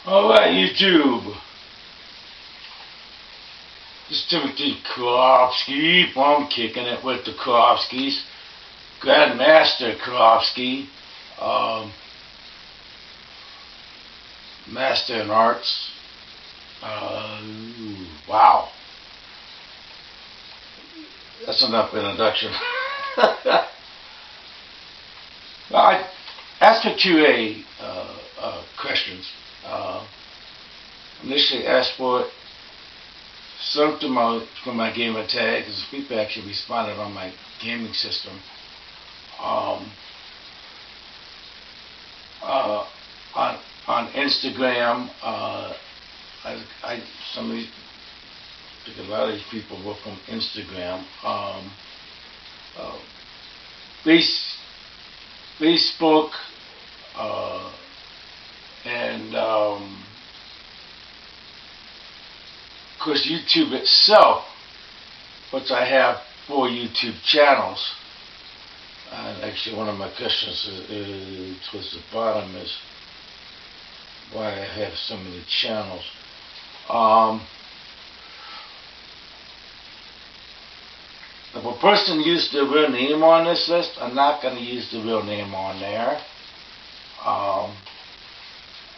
Alright, YouTube. This is Timothy Kerofsky from Kicking It with the Kerofskys. Grandmaster Kerofsky. Master in Arts. Wow. That's enough introduction. I asked a QA questions. Initially asked for it, served them out for my gamer tag, because people actually responded on my gaming system. On Instagram, a lot of these people were from Instagram. Facebook, and of course YouTube itself, which I have 4 YouTube channels. And actually one of my questions towards the bottom is why I have so many channels. If a person used their real name on this list, I'm not going to use the real name on there.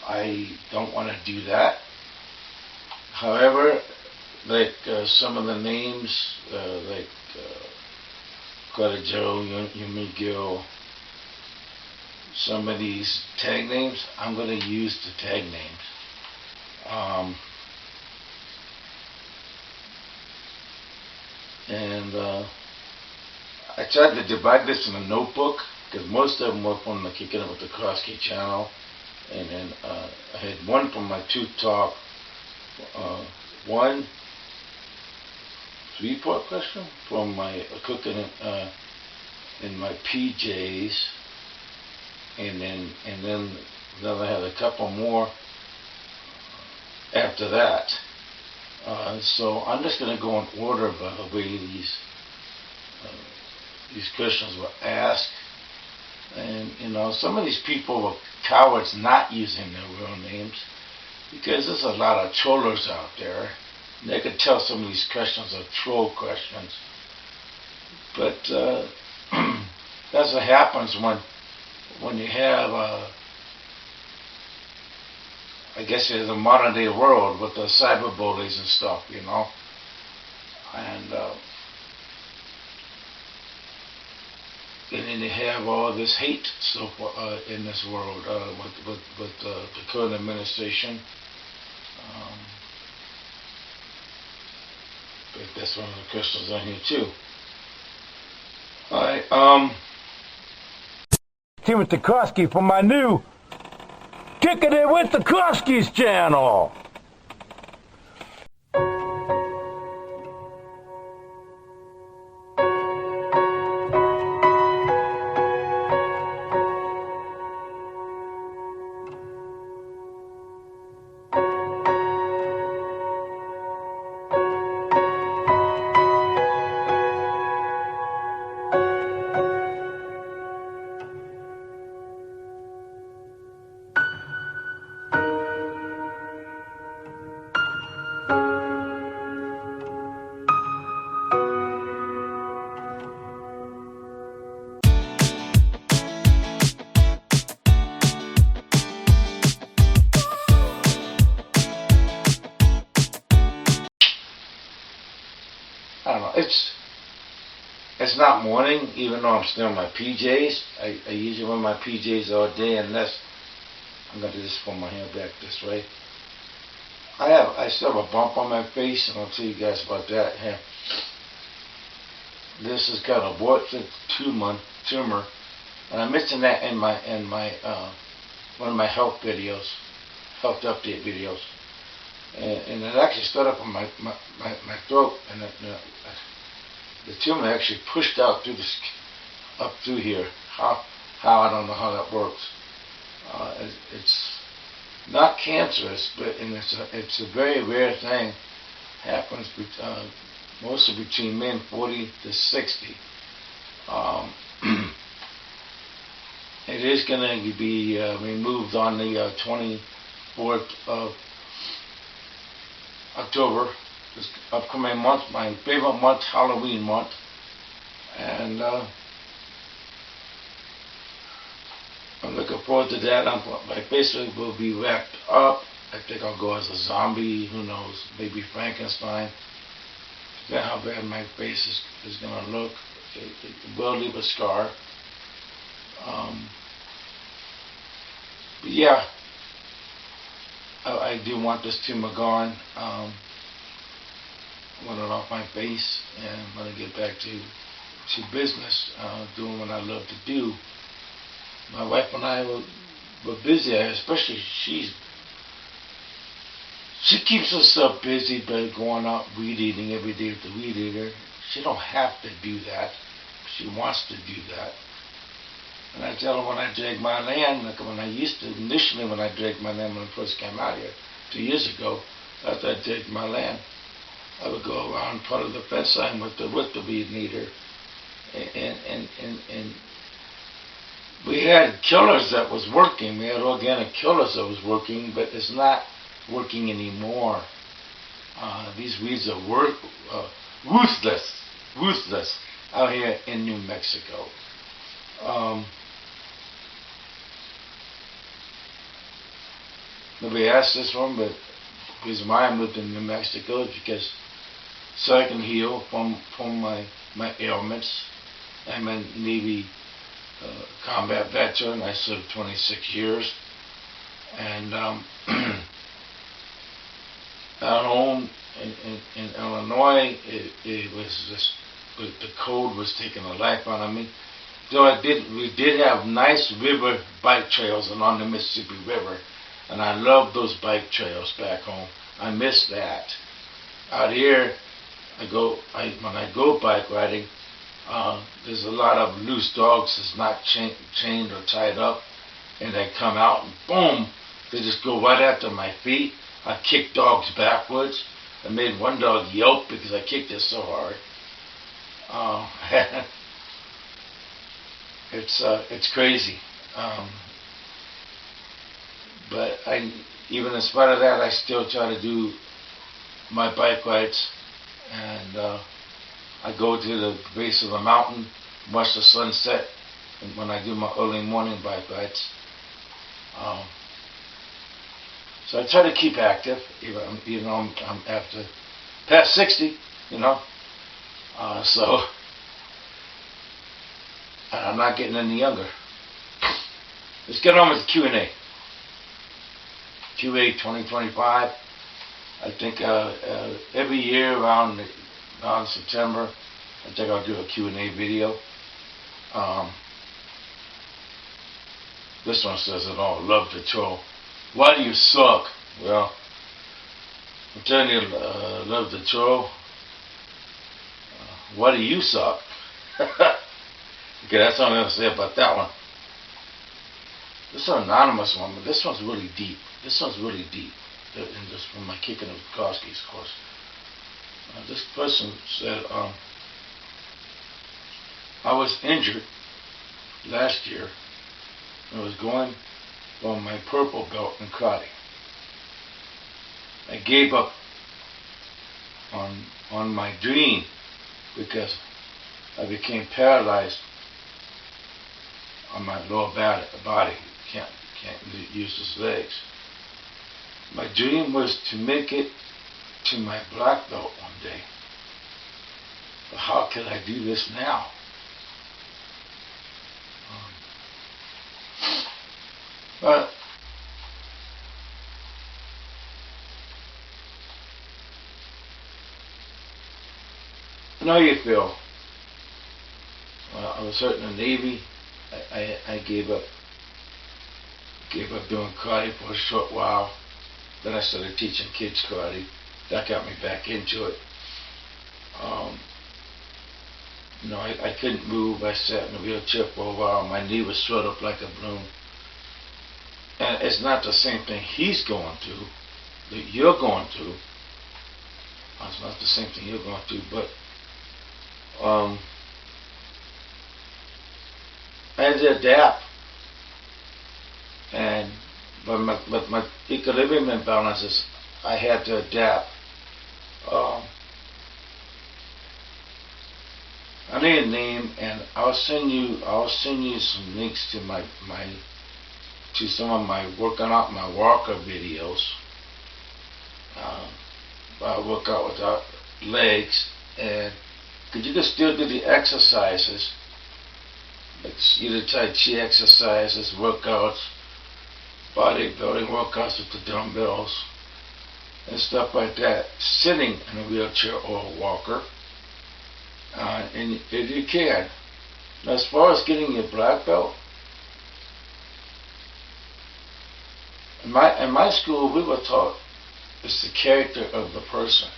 I don't want to do that. However, like some of the names, like Joe, Yumigyo, some of these tag names, I'm going to use the tag names. I tried to divide this in a notebook because most of them were from the Kicking It with the Kerofsky channel, and then I had one from my Tube Talk, one 3-part question from my cooking in my PJs, and then I had a couple more after that. So I'm just going to go in order by the way these questions were asked. And some of these people were cowards not using their real names because there's a lot of trollers out there. And they could tell some of these questions are troll questions. But that's what happens when you have I guess it's a modern day world with the cyber bullies and stuff, and then they have all this hate so far in this world with the current administration. But that's one of the crystals on here too. Alright, Timothy Kerofsky from my new Kicking It with the Kerofskys channel. I don't know. It's not morning, even though I'm still in my PJs. I usually wear my PJs all day, unless I'm gonna do this for my hair back this way. I still have a bump on my face, and I'll tell you guys about that here. This is kind of what's a tumor, and I mentioned that in my one of my health videos, health update videos. And it actually stood up on my throat, and the tumor actually pushed out through up through here. How I don't know how that works. It's not cancerous, but it's a very rare thing. Happens mostly between men 40 to 60. It is going to be removed on the 4th of October, this upcoming month, my favorite month, Halloween month. And I'm looking forward to that. My Facebook will be wrapped up. I think I'll go as a zombie, who knows, maybe Frankenstein. Forget how bad my face is going to look. It will leave a scar. But yeah, I do want this tumor gone. I want it off my face, and I'm going to get back to business, doing what I love to do. My wife and I were busy, especially she keeps herself busy by going out weed eating every day with the weed eater. She don't have to do that. She wants to do that. And I tell her when I drag my land, like when I used to, initially when I dragged my land when I first came out here 2 years ago, after I dragged my land, I would go around part of the fence line with the weed eater. And we had killers that was working. We had organic killers that was working, but it's not working anymore. These weeds are ruthless out here in New Mexico. Nobody asked this one, but the reason why I moved to New Mexico is because so I can heal from my ailments. I'm a Navy combat veteran. I served 26 years. And at home in Illinois, it was just, the cold was taking a life out of me. Though we did have nice river bike trails along the Mississippi River, and I love those bike trails back home. I miss that. Out here, when I go bike riding, there's a lot of loose dogs that's not chained or tied up, and they come out and boom, they just go right after my feet. I kick dogs backwards. I made one dog yelp because I kicked it so hard. It's crazy. But even in spite of that, I still try to do my bike rides, and I go to the base of the mountain, watch the sunset, and when I do my early morning bike rides. So I try to keep active, even though I'm after past 60, you know. So and I'm not getting any younger. Let's get on with the Q&A. Q&A 2025. I think every year around September, I think I'll do a Q&A video. This one says it all. Love to troll. Why do you suck? Well, I'm telling you, love to troll. Why do you suck? Okay, that's all I'm going to say about that one. This is an anonymous one, but this one's really deep. This one's really deep. And this from my kicking of Kerofsky's course. This person said, I was injured last year. I was going for my purple belt in karate. I gave up on my dream because I became paralyzed on my lower body. Can't use his legs. My dream was to make it to my black belt one day. But how can I do this now? But I know you feel. When I was hurt in the Navy, I gave up doing karate for a short while. Then I started teaching kids karate. That got me back into it. I couldn't move. I sat in a wheelchair for a while. My knee was swelled up like a balloon. And it's not the same thing he's going through, that you're going through. It's not the same thing you're going through, but I had to adapt. And but my equilibrium imbalances, I had to adapt. I need a name, and I'll send you some links to to some of my working out my walker videos. I work out without legs, and cause you can still do the exercises, like either Tai Chi exercises, workouts, bodybuilding workouts with the dumbbells, and stuff like that, sitting in a wheelchair or a walker. And if you can. Now, as far as getting your black belt, in my school, we were taught it's the character of the person.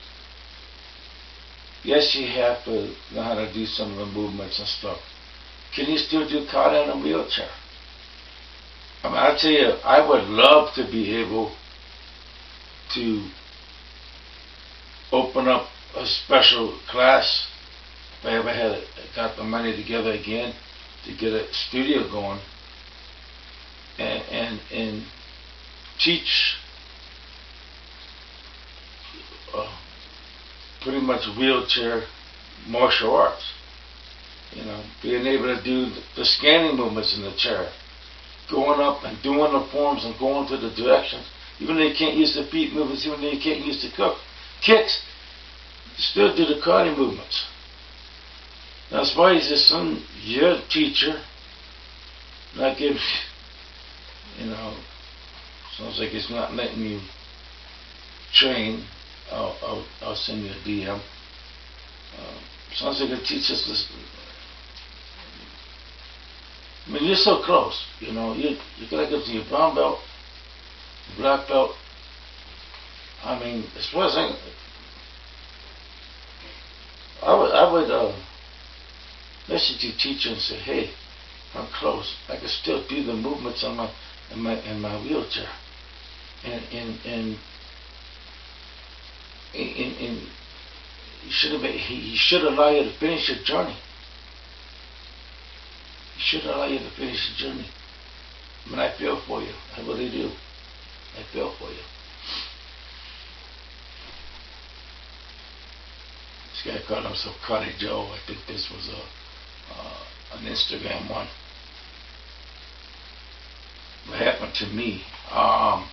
Yes, you have to know how to do some of the movements and stuff. Can you still do kata in a wheelchair? I mean, I tell you, I would love to be able to open up a special class if I ever got the money together again to get a studio going and teach pretty much wheelchair martial arts. Being able to do the scanning movements in the chair, going up and doing the forms and going to the directions. Even though you can't use the feet movements, even though you can't use the kicks, still do the karate movements. Now, as far as your teacher, not giving, sounds like it's not letting you train. I'll send you a DM. Sounds like it teaches this. I mean, you're so close. You gotta get to your brown belt, black belt. I mean, as far as I would message your teacher and say, hey, I'm close. I can still do the movements in my wheelchair, and he should allow you to finish your journey. He should allow you to finish your journey. I mean, I feel for you. I really do. I feel for you. This guy called himself Cuddy Joe. I think this was an Instagram one. What happened to me? I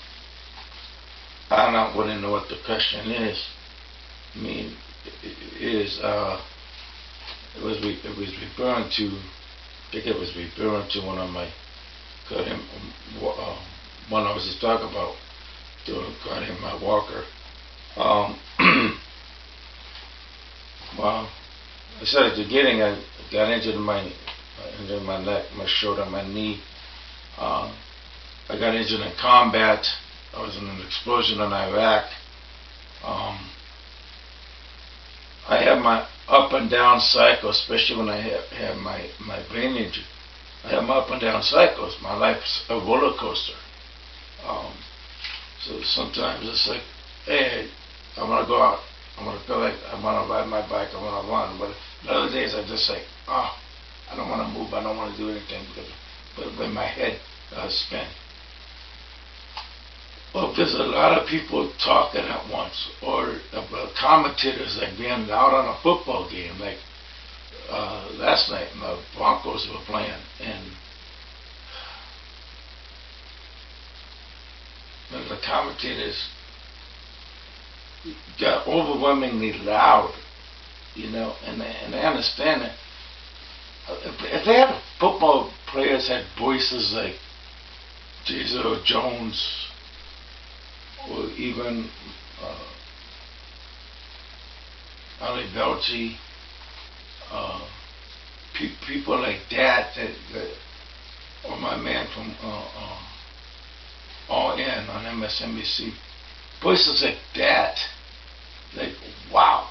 don't really know what the question is. I mean, it was referring to. I think it was referring to one of my one I was just talking about doing cutting my walker. Well, I said at the beginning I got injured in my neck, my shoulder, my knee. I got injured in combat. I was in an explosion in Iraq. I have my up and down cycle, especially when I have my brain injury. I have my up and down cycles. My life's a roller coaster. So sometimes it's like, hey, I want to go out. I want to feel like I want to ride my bike. I want to run. But other days I just like, I don't want to move. I don't want to do anything because when my head spin. Well, there's a lot of people talking at once, or commentators like being out on a football game, like last night the Broncos were playing, and the commentators got overwhelmingly loud, and I understand that. If they had football players had voices like Jesus Jones, or even Ali Belchi, people like that, or my man from All In on MSNBC, voices like that, like wow.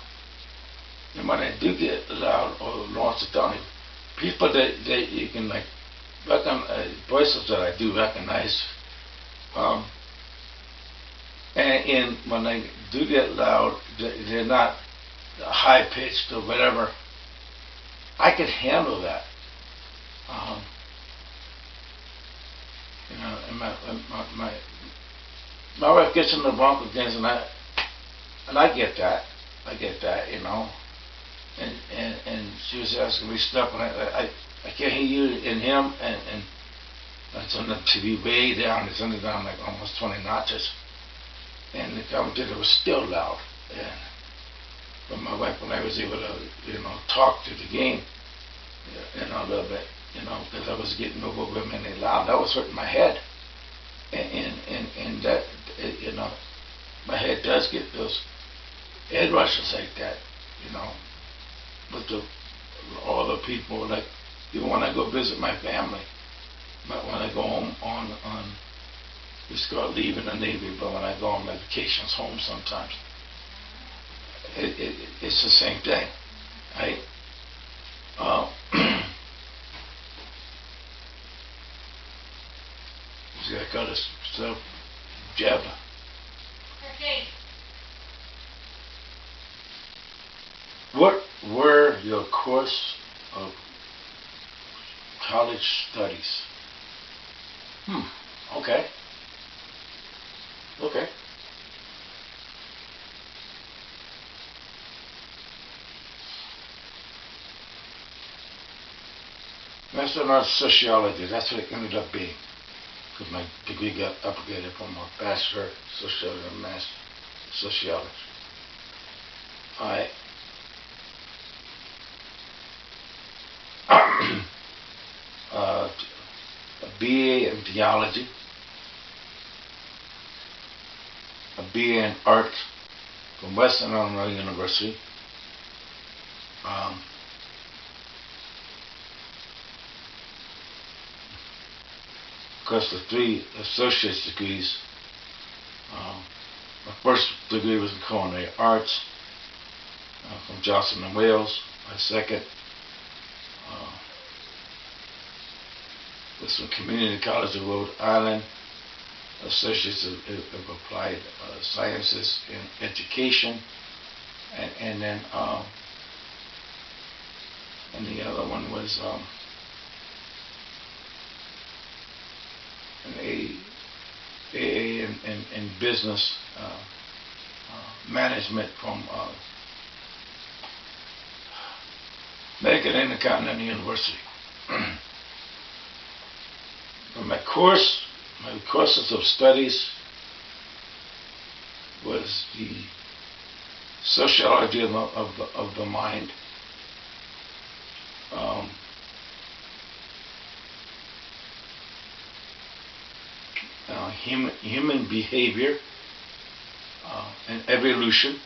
And when I do get loud, or Lawrence Downey, people that you can like voices that I do recognize. And when they do get loud, they're not high pitched or whatever. I could handle that. my wife gets in the bunk with things, and I get that. I get that, And she was asking me stuff, and I can't hear you in him, and I turned the TV way down. It's turned it down like almost 20 notches, and the commentator was still loud. But my wife and I was able to, talk to the game, a little bit, because I was getting overwhelmingly loud. That was hurting my head, and that, my head does get those head rushes like that, But all the people, like, even when I go visit my family, but when I go home we start leaving the Navy, but when I go on my vacations home sometimes, it's the same thing, right? See, I got this stuff, Jeb. Okay. What were your course of college studies? Okay. Okay. Master of Sociology, that's what it ended up being. Because my degree got upgraded from a Bachelor of Sociology to Master of Sociology. Alright. A BA in Theology, a BA in Art from Western Illinois University, of course the 3 associate's degrees. My first degree was in Culinary Arts from Johnson and Wales. My second was from Community College of Rhode Island, Associates of Applied Sciences in Education, and then and the other one was an AA in Business Management from American Intercontinental University. But my courses of studies was the sociology of the mind, human behavior, and evolution.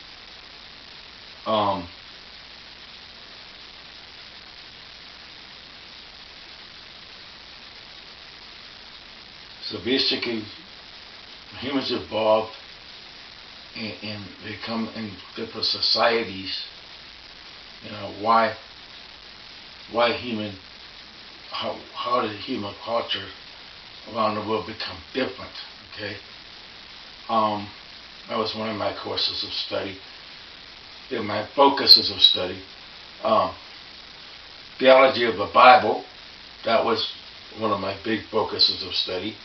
So basically, humans evolved and they come in different societies. Why how did human culture around the world become different? Okay, that was one of my courses of study. My focuses of study, theology of the Bible. That was one of my big focuses of study.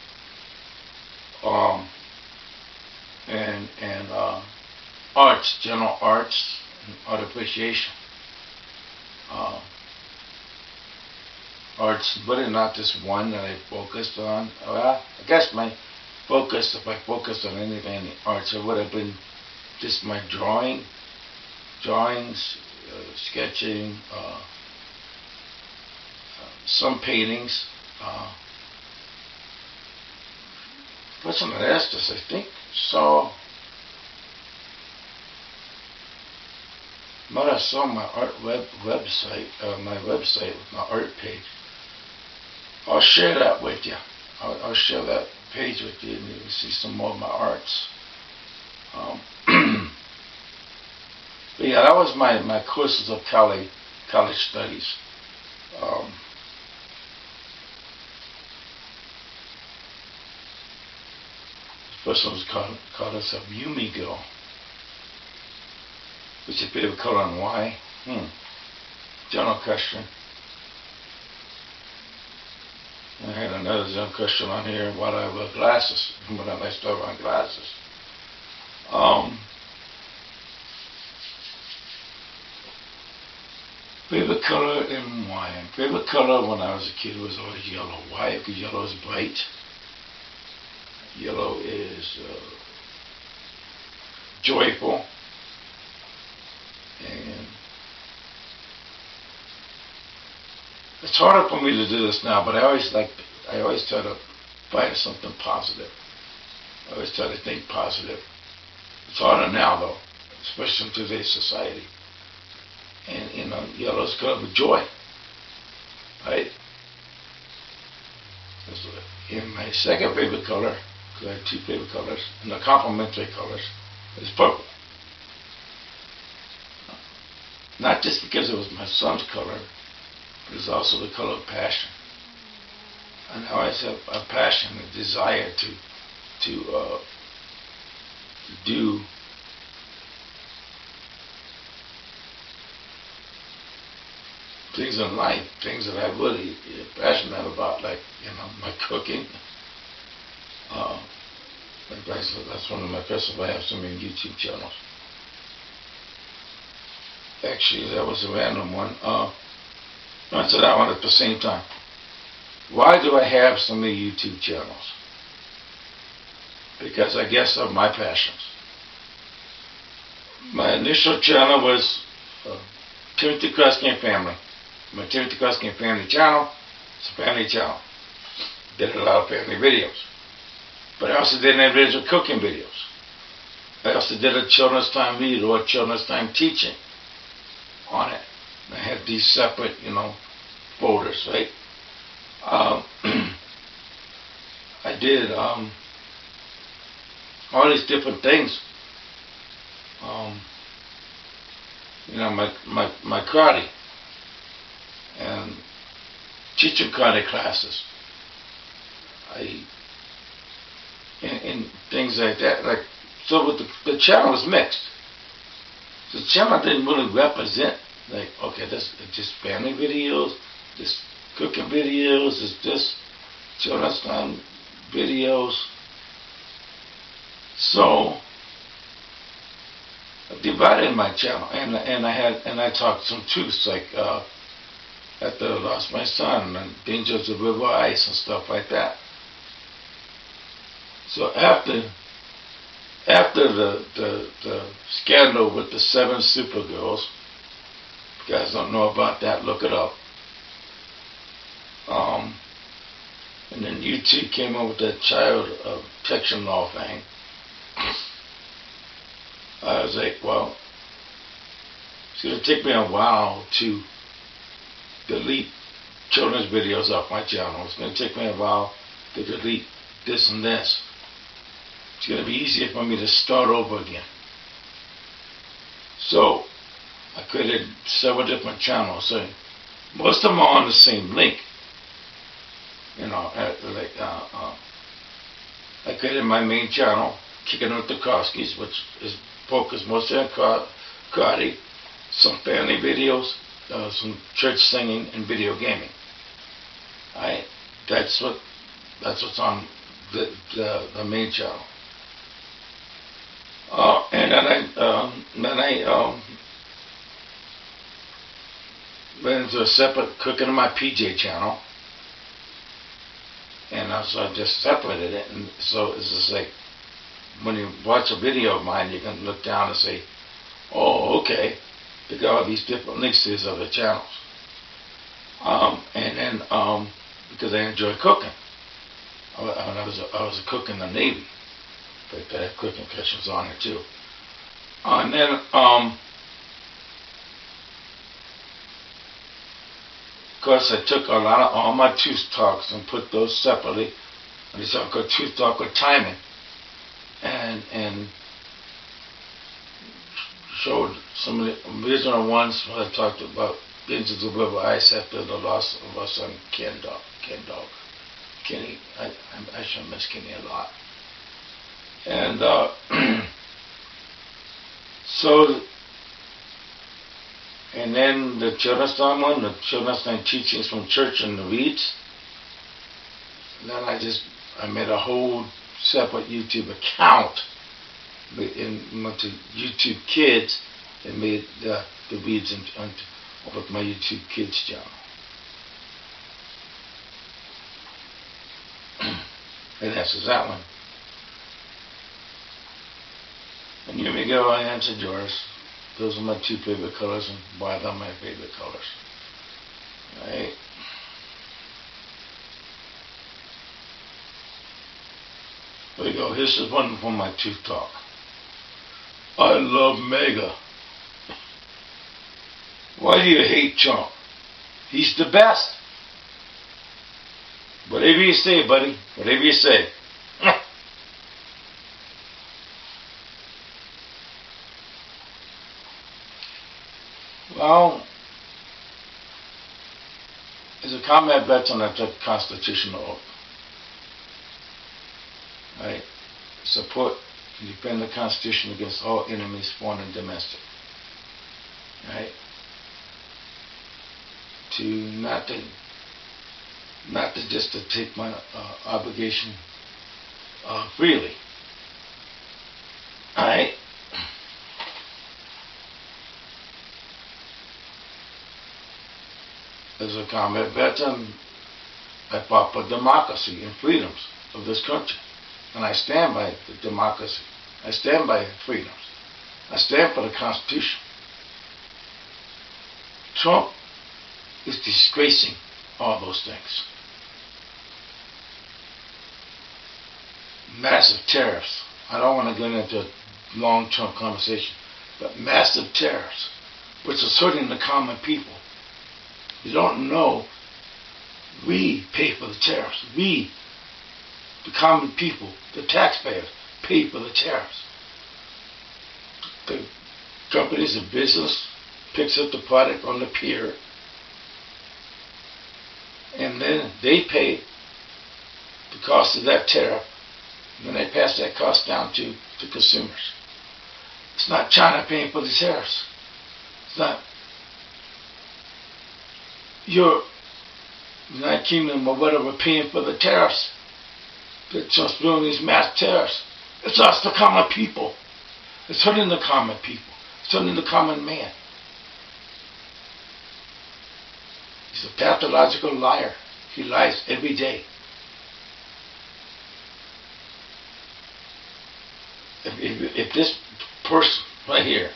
And arts, general arts, and art appreciation. Arts, but not just one that I focused on. Well, I guess my focus, if I focused on anything in the arts, it would have been just my drawings, sketching, some paintings. Person that asked us, I think, saw might have saw my art website, my website with my art page. I'll share that with you. I'll share that page with you, and you can see some more of my arts. But yeah, that was my courses of college studies. The first one was called us a Yumi Girl. What's your favorite color and why? General question. I had another young question on here, why do I wear glasses? When I start wearing glasses. Favorite color and why? Favorite color when I was a kid was always yellow. Why? Because yellow is bright. Yellow is joyful. And it's harder for me to do this now, but I always try to find something positive. I always try to think positive. It's harder now though, especially in today's society. And yellow is color of joy, right? And my second favorite color, because I have two favorite colors, and the complementary colors, is purple. Not just because it was my son's color, but it's also the color of passion. And I always have a passion, a desire to do things in life, things that I really am passionate about, like my cooking. That's one of my questions. I have so many YouTube channels. Actually, that was a random one. Answer that one at the same time. Why do I have so many YouTube channels? Because I guess of my passions. My initial channel was Timothy Kerofsky and Family. My Timothy Kerofsky and Family channel, it's a family channel. Did a lot of family videos. But I also did individual cooking videos. I also did a children's time read or a children's time teaching on it. I had these separate, folders, right? I did all these different things. My karate and teaching karate classes. And things like that. So with the channel was mixed. The channel didn't really represent okay, this is just family videos, this cooking videos, this children's time videos. So I divided my channel, and I talked some truths after I lost my son and dangers of river ice and stuff like that. So after the scandal with the 7 Supergirls, if you guys don't know about that, look it up. And then YouTube came up with that child protection law thing. I was like, well, it's going to take me a while to delete children's videos off my channel. It's going to take me a while to delete this and this. It's going to be easier for me to start over again. So I created several different channels. So most of them are on the same link. I created my main channel, Kicking with the Kerofskys, which is focused mostly on karate, some family videos, some church singing, and video gaming. That's what's on the main channel. And then I went into a separate Cooking in My PJ channel, and so I just separated it. And so it's just like when you watch a video of mine, you can look down and say, "Oh, okay, they got all these different links to these other channels." And then because I enjoy cooking, I was a cook in the Navy. But I have cooking questions on it too. And then of course I took all my Truth Talks and put those separately. And it's called Truth Talk with Tymon, and showed some of the original ones where I talked about Dangers of River Ice after the loss of our son Kenny. I should miss Kenny a lot. And and then the children's time one, the children's time teachings from church and the reads. then I made a whole separate YouTube account and went to YouTube Kids and made the videos with my YouTube Kids channel. It answers that one. And here we go, I answered yours. Those are my two favorite colors and why they're my favorite colors. Right? There we go. This is one from my Tooth Talk. I love Mega. Why do you hate Trump? He's the best. Whatever you say, buddy. Whatever you say. Well, as a combat veteran, I took constitutional oath. Right? Support and defend the Constitution against all enemies, foreign and domestic. Right? Not to just to take my obligation freely. Alright? As a combat veteran, I fought for democracy and freedoms of this country. And I stand by the democracy. I stand by freedoms. I stand for the Constitution. Trump is disgracing all those things. Massive tariffs. I don't want to get into a long-term conversation, but massive tariffs, which is hurting the common people. You don't know, we pay for the tariffs. We, the common people, the taxpayers, pay for the tariffs. The companies of business picks up the product on the pier, and then they pay the cost of that tariff, and then they pass that cost down to consumers. It's not China paying for the tariffs. It's not your United Kingdom or whatever paying for the tariffs. They're just doing these mass tariffs. It's us, the common people. It's hurting the common people. It's hurting the common man. He's a pathological liar. He lies every day. If this person right here,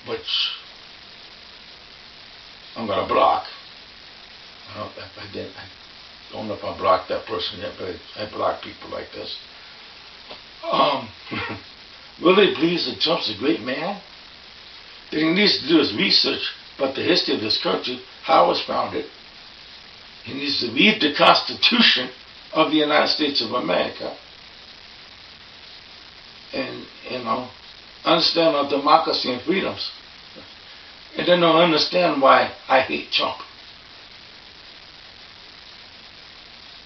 which I'm going to block, I don't know if I blocked that person yet, but I block people like this. Really believes that Trump's a great man? What he needs to do is research about the history of this country, how it was founded. He needs to read the Constitution of the United States of America and, understand our democracy and freedoms. And then they'll understand why I hate Trump.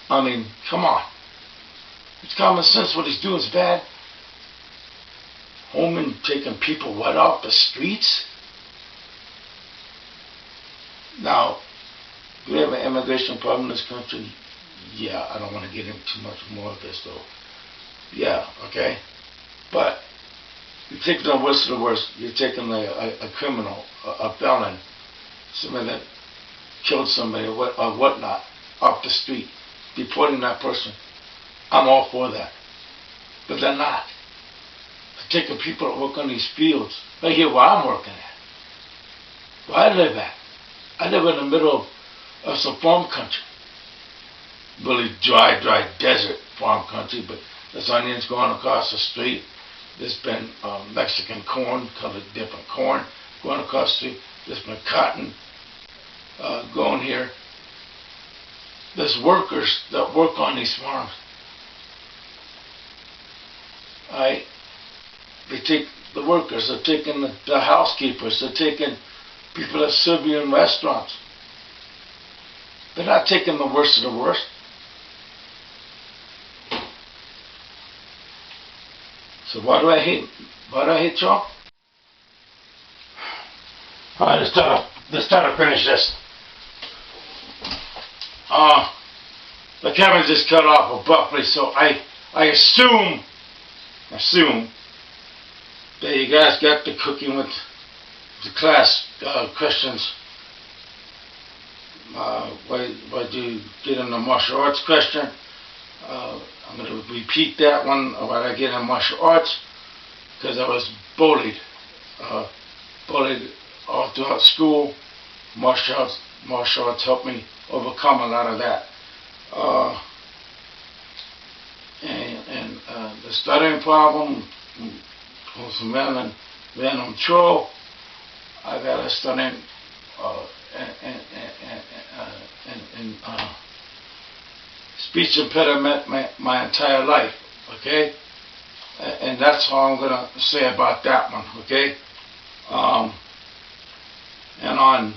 I mean, come on. It's common sense. What he's doing is bad. Home and taking people right off the streets. Now, do we have an immigration problem in this country? Yeah, I don't want to get into too much more of this though. Yeah, okay. But you're taking the worst of the worst. You're taking a criminal, a felon, somebody that killed somebody or whatnot off the street, deporting that person. I'm all for that. But they're not. They're taking people that work on these fields, right here where I'm working at, where I live at. I live in the middle of some farm country. Really dry desert farm country, but there's onions going across the street. There's been Mexican corn, colored different corn, going across the street. There's been cotton going here. There's workers that work on these farms. They take the workers, they're taking the housekeepers, they're taking people that serve you in restaurants. They're not taking the worst of the worst. So why do I hate Trump? All right, let's try to finish this. the camera just cut off abruptly, so I assume that you guys got the cooking with the class questions. What you get in the martial arts question? I'm going to repeat that one. What I get in martial arts, because I was bullied all throughout school. Martial arts helped me overcome a lot of that. The stuttering problem was from random troll. I got a stuttering speech impediment my entire life, okay? And that's all I'm going to say about that one, okay? And on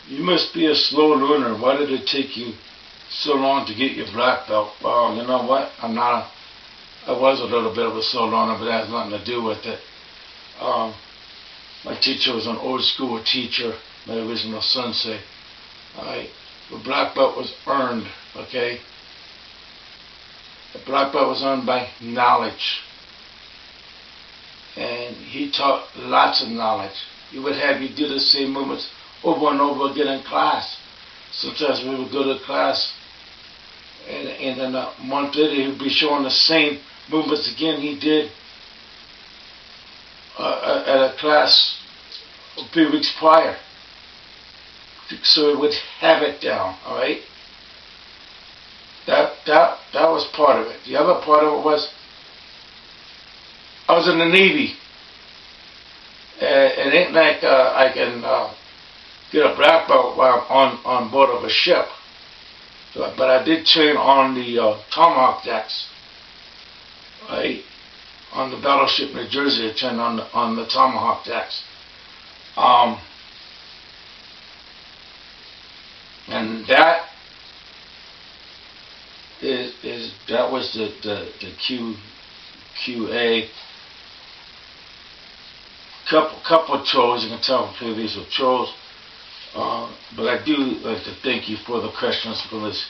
you must be a slow learner. Why did it take you so long to get your black belt? Well, you know what? I was a little bit of a slow learner, but that has nothing to do with it. My teacher was an old school teacher, my original sensei. The black belt was earned, okay? The black belt was earned by knowledge. And he taught lots of knowledge. He would have you do the same movements over and over again in class. Sometimes we would go to class and then a month later he would be showing the same movements again he did at a class 3 weeks prior. So he would have it down, alright? That was part of it. The other part of it was I was in the Navy. It ain't like I can get a black belt while I'm on board of a ship. But I did train on the Tomahawk decks, right? On the battleship New Jersey, I trained on the Tomahawk decks. And that that was the QA. Couple of trolls, you can tell from these were trolls. But I do like to thank you for the questions for this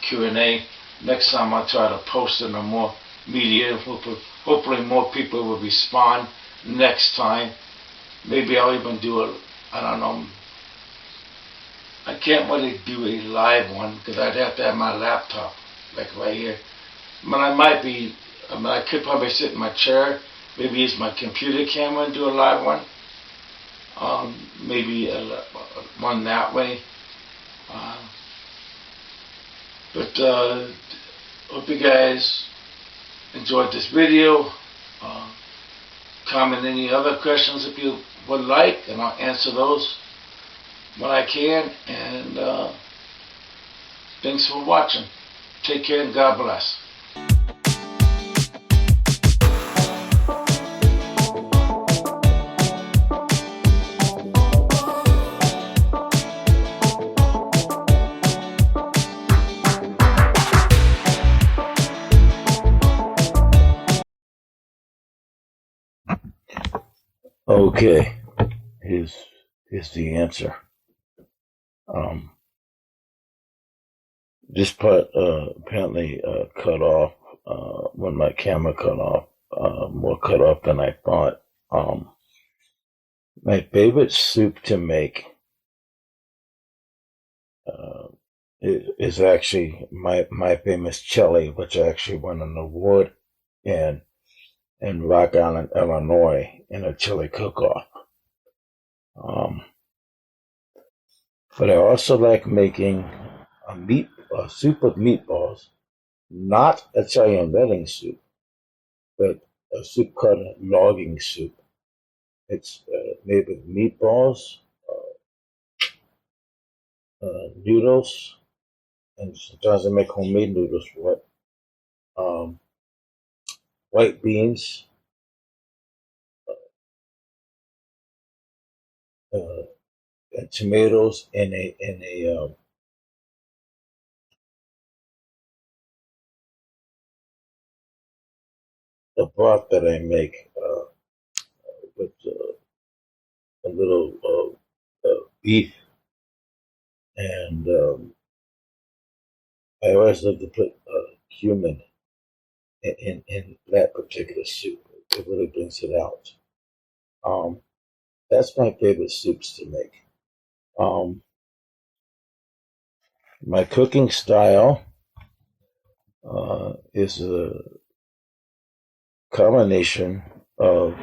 Q&A. Next time I'll try to post in a more media. Hopefully more people will respond next time. Maybe I'll even do I don't know. I can't really do a live one because I'd have to have my laptop, like right here. I could probably sit in my chair, maybe use my computer camera and do a live one. Maybe one that way. But hope you guys enjoyed this video. Comment any other questions if you would like, and I'll answer those when I can. And thanks for watching. Take care and God bless. Okay, here's the answer. This part apparently cut off when my camera cut off, more cut off than I thought. My favorite soup to make is actually my famous chili, which actually won an award in Rock Island, Illinois, in a chili cook-off. But I also like making a soup of meatballs, not Italian wedding soup, but a soup called logging soup. It's made with meatballs, noodles, and sometimes I make homemade noodles for it. White beans, and tomatoes in a broth that I make with a little beef, and I always love to put cumin in that particular soup. It really brings it out. Um, that's my favorite soups to make. Um, my cooking style is a combination of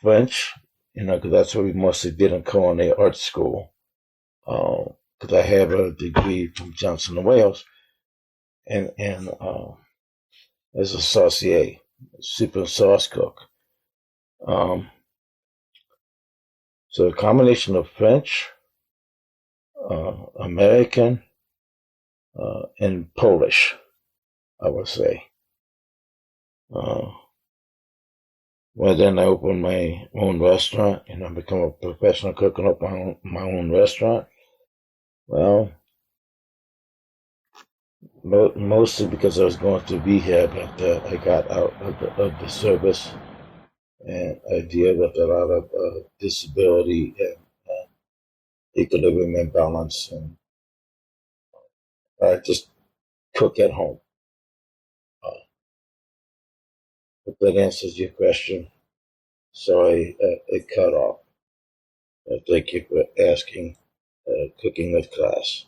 French, because that's what we mostly did in culinary art school. Because I have a degree from Johnson and Wales, and as a saucier, soup and sauce cook. So a combination of French, American, and Polish, I would say. Well, then I opened my own restaurant, and I become a professional cook and open my own restaurant. Well, mostly because I was going through rehab after I got out of the service, and I deal with a lot of disability and equilibrium imbalance, and I just cook at home. If that answers your question, sorry, it cut off. Thank you for asking. Cooking with Class.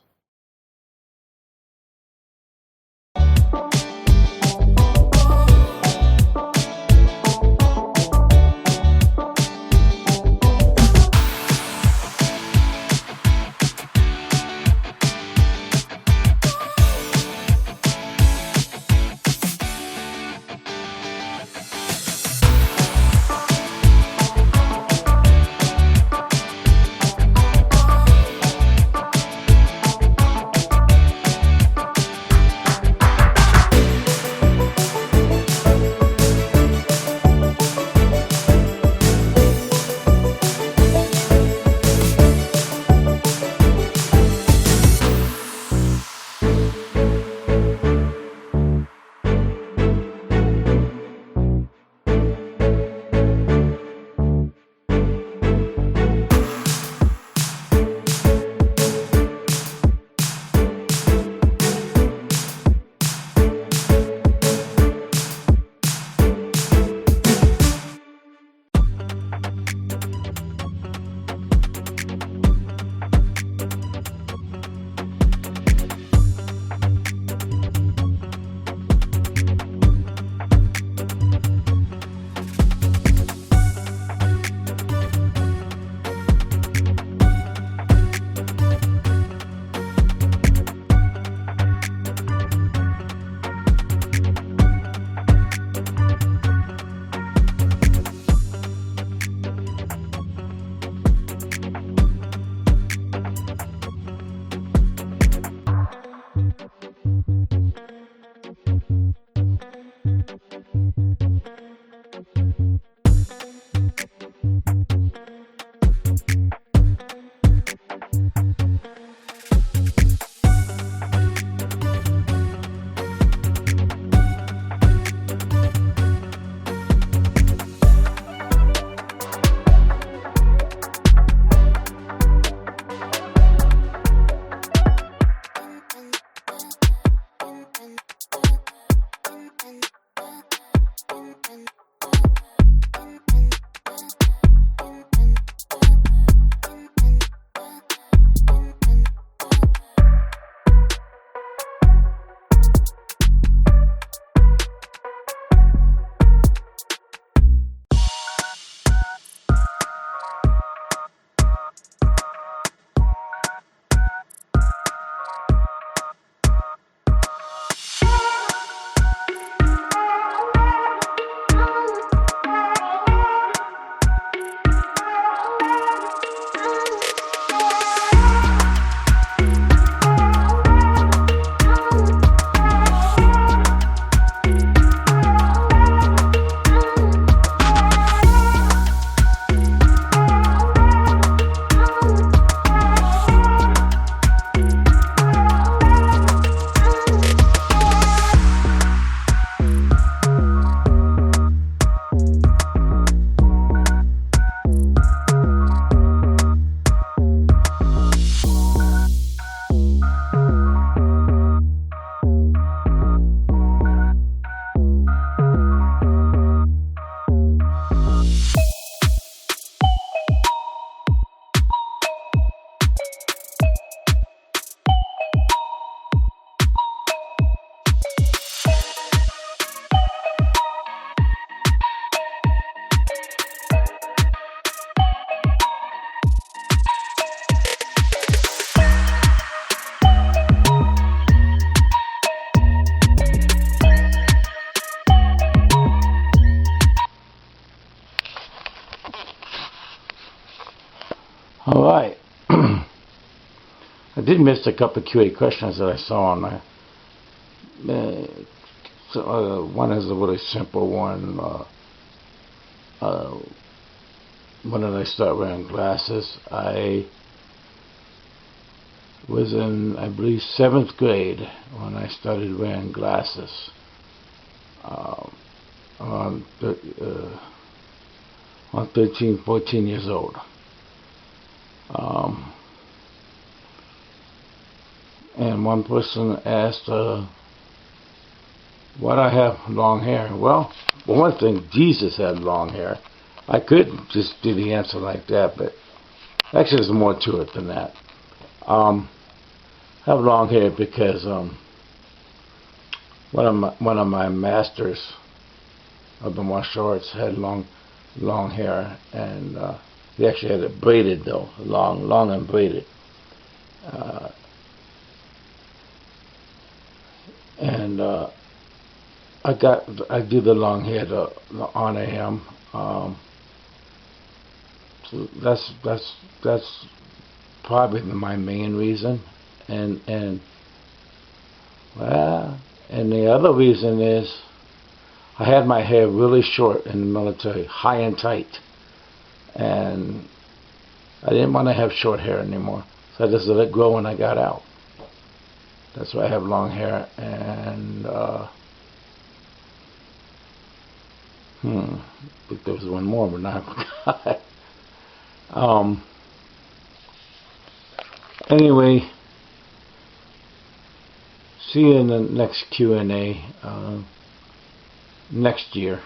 did miss a couple of QA questions that I saw on my. One is a really simple one. When did I start wearing glasses? I was in, I believe, 7th grade when I started wearing glasses. On 13, 14 years old. And one person asked, why do I have long hair? Well, for one thing, Jesus had long hair. I could just do the answer like that, but actually there's more to it than that. I have long hair because one of my masters of the martial arts had long hair, and he actually had it braided though, long and braided. And I do the long hair to honor him. So that's probably my main reason, and the other reason is I had my hair really short in the military, high and tight, and I didn't want to have short hair anymore, so I just let it grow when I got out. That's why I have long hair. And I think there was one more, but now I forgot. Anyway, see you in the next Q&A next year.